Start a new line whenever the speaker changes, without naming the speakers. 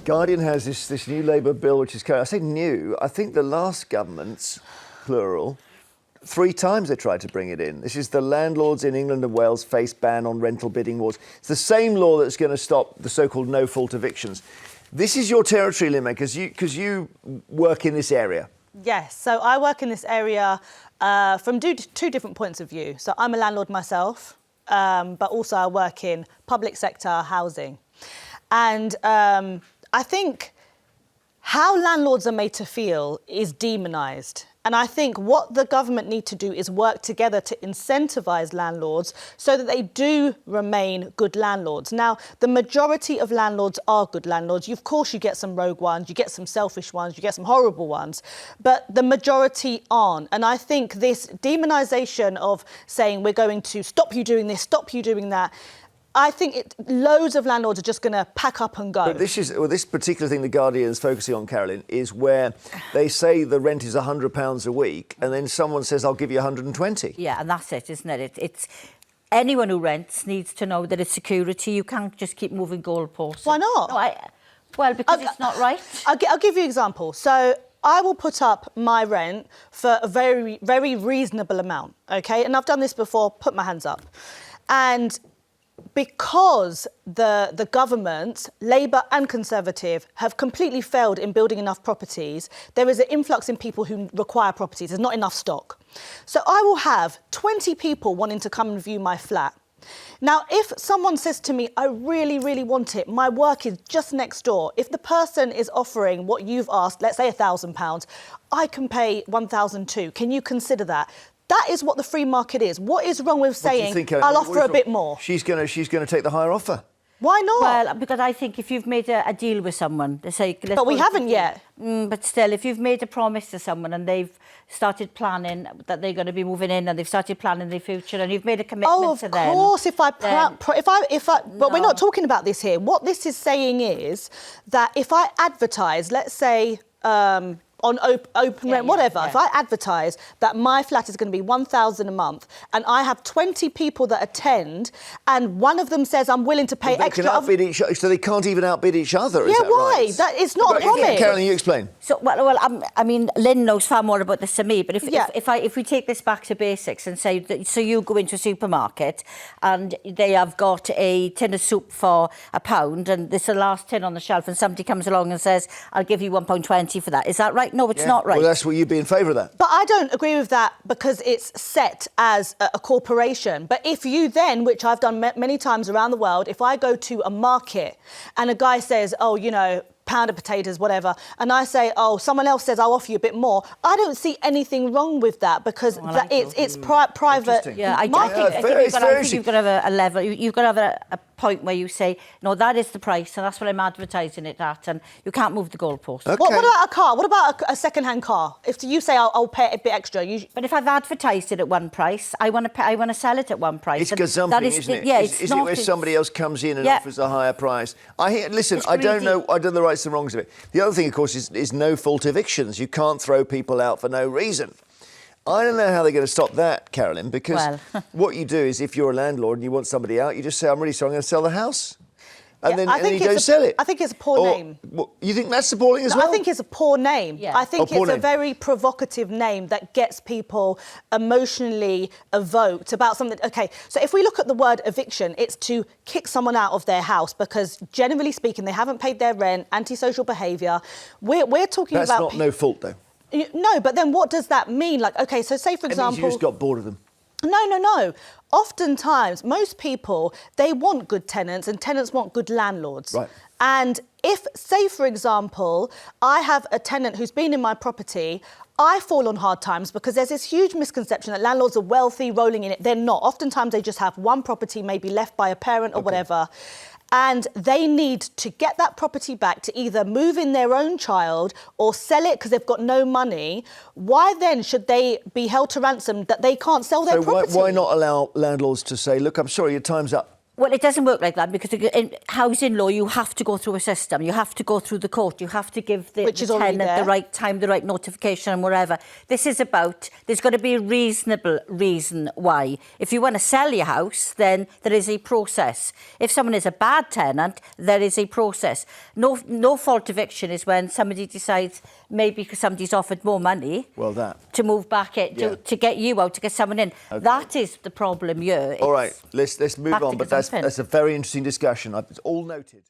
Guardian has this new Labour bill, which is I say new. I think the last government's, plural, 3 times they tried to bring it in. This is the landlords in England and Wales face ban on rental bidding wars. It's the same law that's going to stop the so-called no-fault evictions. This is your territory, Lynn, because you work in this area.
Yes, so I work in this area from two different points of view. So I'm a landlord myself, but also I work in public sector housing. And I think how landlords are made to feel is demonised. And I think what the government need to do is work together to incentivise landlords so that they do remain good landlords. Now, the majority of landlords are good landlords. Of course, you get some rogue ones, you get some selfish ones, you get some horrible ones, but the majority aren't. And I think this demonisation of saying we're going to stop you doing this, stop you doing that, I think loads of landlords are just going to pack up and go.
But this particular thing the Guardian is focusing on, Carolyn, is where they say the rent is £100 a week, and then someone says, I'll give you 120.
Yeah, and that's it, isn't it? It's anyone who rents needs to know that it's security. You can't just keep moving goalposts.
Why not?
No, because it's not right.
I'll give you an example. So I will put up my rent for a very, very reasonable amount, OK? And I've done this before, put my hands up. And because the government, Labour and Conservative, have completely failed in building enough properties, there is an influx in people who require properties. There's not enough stock. So I will have 20 people wanting to come and view my flat. Now, if someone says to me, I really, really want it, my work is just next door, if the person is offering what you've asked, let's say £1,000, I can pay £1,200. Can you consider that? That is what the free market is. What is wrong with saying, I'll offer a bit more?
She's going to take the higher offer.
Why not?
Well, because I think if you've made a deal with someone, they say...
But we haven't yet.
But still, if you've made a promise to someone and they've started planning that they're going to be moving in and they've started planning their future and you've made a commitment to them...
Oh, of course, but we're not talking about this here. What this is saying is that if I advertise, let's say... on open rent, whatever. Yeah. If I advertise that my flat is going to be £1,000 a month and I have 20 people that attend and one of them says I'm willing to pay extra...
So they can't even outbid each other, is that
why?
Right?
It's not a promise.
Carolyn, you explain.
So, I mean, Lynn knows far more about this than me, but if we take this back to basics and say, so you go into a supermarket and they have got a tin of soup for £1 and this is the last tin on the shelf and somebody comes along and says, I'll give you £1.20 for that. Is that right? No, it's not right.
Well, that's what you'd be in favour of that.
But I don't agree with that because it's set as a corporation. But if you then, which I've done many times around the world, if I go to a market and a guy says, oh, you know, pound of potatoes, whatever, and I say, oh, someone else says I'll offer you a bit more, I don't see anything wrong with that because it's private.
Yeah, I think you've got to have a level. You've got to have a point where you say, no, that is the price, and that's what I'm advertising it at, and you can't move the goalpost.
Okay.
What about a car? What about a second-hand car? If you say I'll pay a bit extra,
but if I've advertised it at one price, I want to sell it at one price.
It's gazumping, isn't it?
Yeah,
is it where somebody else comes in and offers a higher price? Listen, I don't know the rights and wrongs of it. The other thing, of course, is no-fault evictions. You can't throw people out for no reason. I don't know how they're going to stop that, Carolyn, because what you do is if you're a landlord and you want somebody out, you just say, I'm really sorry, I'm going to sell the house. And then you don't sell it.
I think it's a poor name.
You think that's appalling as well?
I think it's a poor name. Yeah. I think it's a very provocative name that gets people emotionally evoked about something. OK, so if we look at the word eviction, it's to kick someone out of their house because, generally speaking, they haven't paid their rent, antisocial behaviour. We're talking about...
That's not no fault, though.
No, but then what does that mean? Like, OK, so say, for example...
It means you just got bored of them.
No. Oftentimes, most people, they want good tenants and tenants want good landlords.
Right.
And if, say, for example, I have a tenant who's been in my property, I fall on hard times because there's this huge misconception that landlords are wealthy, rolling in it. They're not. Oftentimes, they just have one property, maybe left by a parent or whatever. And they need to get that property back to either move in their own child or sell it because they've got no money. Why then should they be held to ransom that they can't sell their property?
Why not allow landlords to say, look, I'm sorry, your time's up.
Well, it doesn't work like that because in housing law, you have to go through a system. You have to go through the court. You have to give the tenant the right time, the right notification and whatever. This is about, there's got to be a reasonable reason why. If you want to sell your house, then there is a process. If someone is a bad tenant, there is a process. No fault eviction is when somebody decides, maybe because somebody's offered more money to move back in, to get you out, to get someone in. Okay. That is the problem here.
All right, let's move on, but that's a very interesting discussion. It's all noted.